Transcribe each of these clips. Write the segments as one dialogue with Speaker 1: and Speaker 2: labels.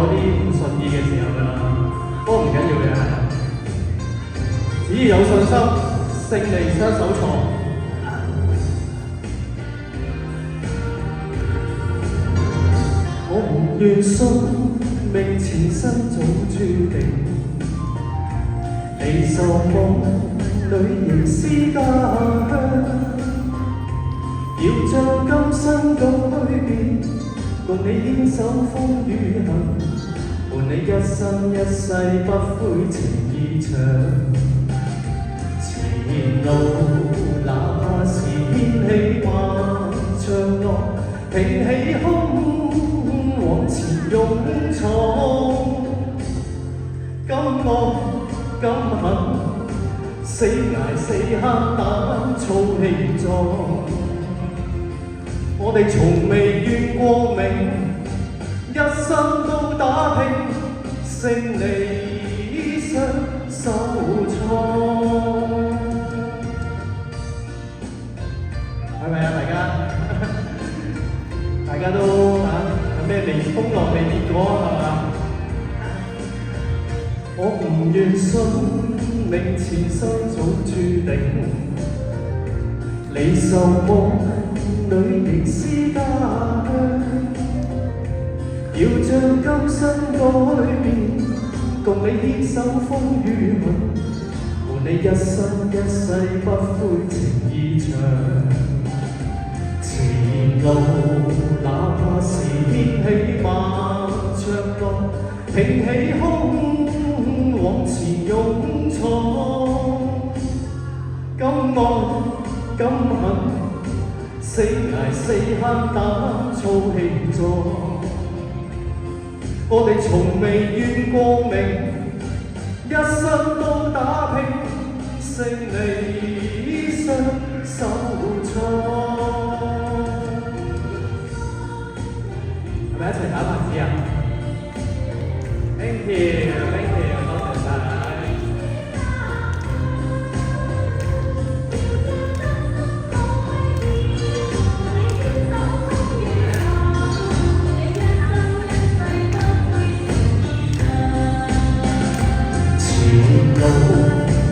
Speaker 1: 啲唔順意嘅時候㗎啦，不過唔緊要嘅，只要有信心，勝利雙手錯。我唔願信命前生早注定，你受夢裏仍是家鄉，要將今生改變，共你牽手風雨行，伴你一生一世不悔情意長。前路哪怕是掀起萬丈浪，挺起胸往前勇闖。今愛今恨，死捱死慳膽操氣壯。我哋從未怨過命，一生都打拼，勝利雙手創。係咪啊？大家都有咩風浪未跌過係嘛？我唔願信命前生早注定，你受夢裏仍是家鄉，要將今生改變，共你牽手風雨行，伴你一生一世不悔情意長。前路哪怕是掀起萬丈浪，挺起胸往前勇闖。今愛今恨，死捱死慳膽操氣壯。我哋從未怨過命，一生都打拼，勝利雙手創。係咪一齊打拍子啊 ？Thank you， thank you， 多謝晒。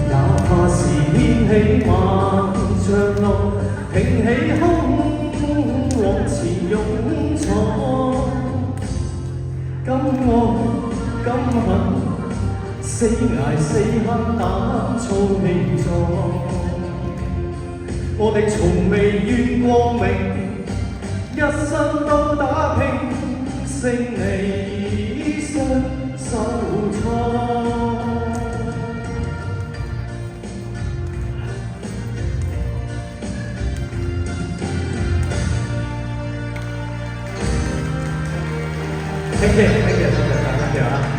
Speaker 1: 哪怕是掀起萬丈浪，挺起胸往前勇闖。今愛今恨，死捱死慳膽操氣壯。我哋從未怨過命，一生都打拼，勝利雙手創。Thank you， 多謝晒，多謝啊！